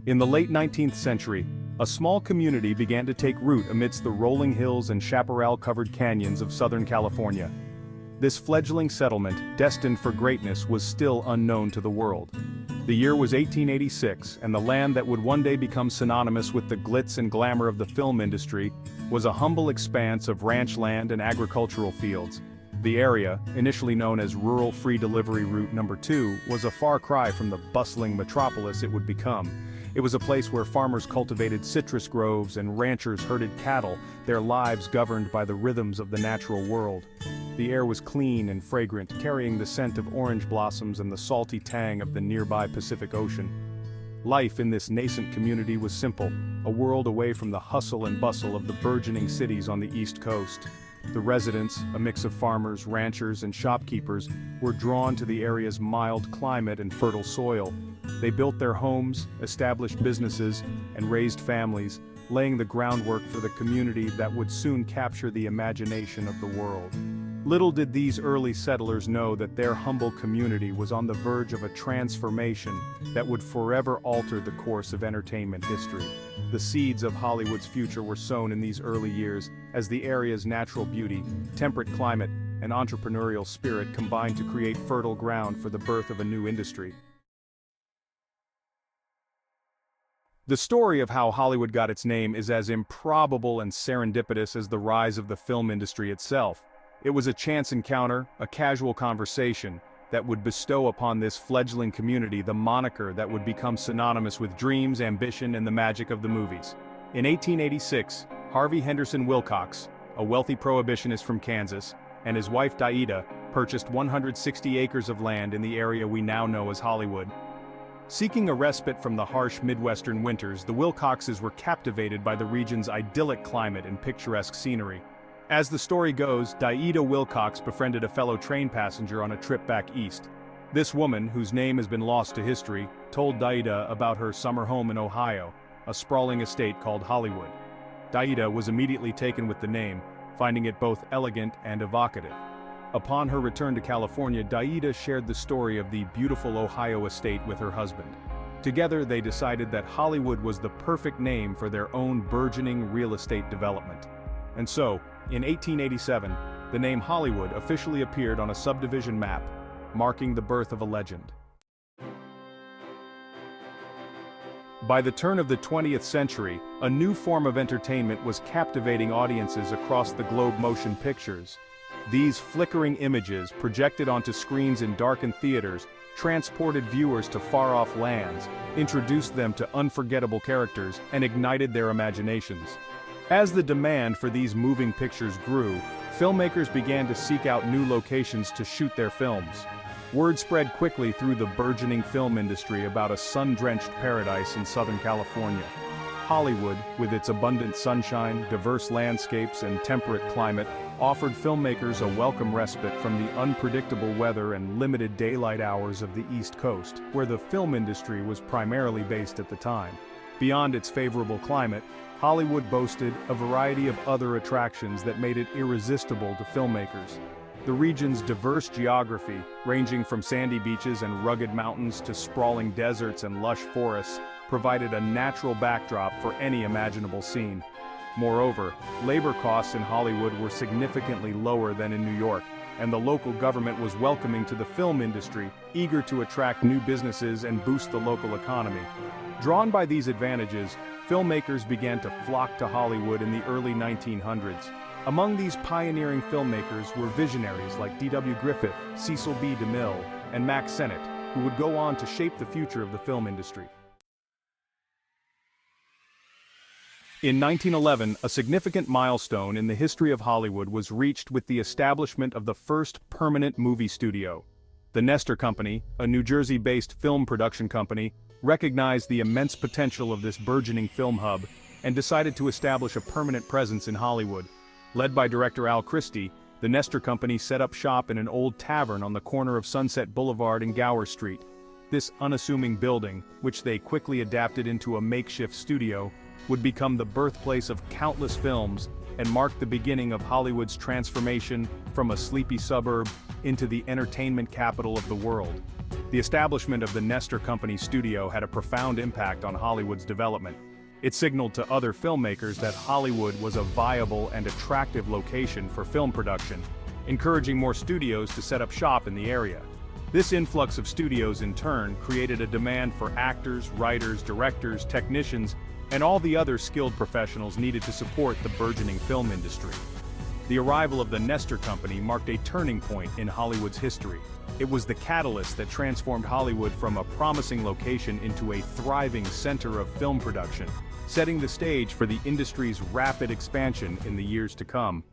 In the late 19th century, a small community began to take root amidst the rolling hills and chaparral-covered canyons of Southern California. This fledgling settlement, destined for greatness, was still unknown to the world. The year was 1886, and the land that would one day become synonymous with the glitz and glamour of the film industry was a humble expanse of ranch land and agricultural fields. The area, initially known as Rural Free Delivery Route No. 2, was a far cry from the bustling metropolis it would become. It was a place where farmers cultivated citrus groves and ranchers herded cattle, their lives governed by the rhythms of the natural world. The air was clean and fragrant, carrying the scent of orange blossoms and the salty tang of the nearby Pacific Ocean. Life in this nascent community was simple, a world away from the hustle and bustle of the burgeoning cities on the East Coast. The residents, a mix of farmers, ranchers, and shopkeepers, were drawn to the area's mild climate and fertile soil. They built their homes, established businesses, and raised families, laying the groundwork for the community that would soon capture the imagination of the world. Little did these early settlers know that their humble community was on the verge of a transformation that would forever alter the course of entertainment history. The seeds of Hollywood's future were sown in these early years, as the area's natural beauty, temperate climate, and entrepreneurial spirit combined to create fertile ground for the birth of a new industry. The story of how Hollywood got its name is as improbable and serendipitous as the rise of the film industry itself. It was a chance encounter, a casual conversation, that would bestow upon this fledgling community the moniker that would become synonymous with dreams, ambition, and the magic of the movies. In 1886, Harvey Henderson Wilcox, a wealthy prohibitionist from Kansas, and his wife Daida purchased 160 acres of land in the area we now know as Hollywood. Seeking a respite from the harsh Midwestern winters, the Wilcoxes were captivated by the region's idyllic climate and picturesque scenery. As the story goes, Daida Wilcox befriended a fellow train passenger on a trip back east. This woman, whose name has been lost to history, told Daida about her summer home in Ohio, a sprawling estate called Hollywood. Daida was immediately taken with the name, finding it both elegant and evocative. Upon her return to California, Daida shared the story of the beautiful Ohio estate with her husband. Together they decided that Hollywood was the perfect name for their own burgeoning real estate development. And so, in 1887, the name Hollywood officially appeared on a subdivision map, marking the birth of a legend. By the turn of the 20th century, a new form of entertainment was captivating audiences across the globe: motion pictures. These flickering images, projected onto screens in darkened theaters, transported viewers to far-off lands, introduced them to unforgettable characters, and ignited their imaginations. As the demand for these moving pictures grew, filmmakers began to seek out new locations to shoot their films. Word spread quickly through the burgeoning film industry about a sun-drenched paradise in Southern California. Hollywood, with its abundant sunshine, diverse landscapes, and temperate climate, offered filmmakers a welcome respite from the unpredictable weather and limited daylight hours of the East Coast, where the film industry was primarily based at the time. Beyond its favorable climate, Hollywood boasted a variety of other attractions that made it irresistible to filmmakers. The region's diverse geography, ranging from sandy beaches and rugged mountains to sprawling deserts and lush forests, provided a natural backdrop for any imaginable scene. Moreover, labor costs in Hollywood were significantly lower than in New York, and the local government was welcoming to the film industry, eager to attract new businesses and boost the local economy. Drawn by these advantages, filmmakers began to flock to Hollywood in the early 1900s. Among these pioneering filmmakers were visionaries like D.W. Griffith, Cecil B. DeMille, and Mack Sennett, who would go on to shape the future of the film industry. In 1911, a significant milestone in the history of Hollywood was reached with the establishment of the first permanent movie studio. The Nestor Company, a New Jersey-based film production company, recognized the immense potential of this burgeoning film hub and decided to establish a permanent presence in Hollywood. Led by director Al Christie, the Nestor Company set up shop in an old tavern on the corner of Sunset Boulevard and Gower Street. This unassuming building, which they quickly adapted into a makeshift studio, would become the birthplace of countless films and mark the beginning of Hollywood's transformation from a sleepy suburb into the entertainment capital of the world. The establishment of the Nestor Company studio had a profound impact on Hollywood's development. It signaled to other filmmakers that Hollywood was a viable and attractive location for film production, encouraging more studios to set up shop in the area. This influx of studios in turn created a demand for actors, writers, directors, technicians, and all the other skilled professionals needed to support the burgeoning film industry. The arrival of the Nestor Company marked a turning point in Hollywood's history. It was the catalyst that transformed Hollywood from a promising location into a thriving center of film production, setting the stage for the industry's rapid expansion in the years to come.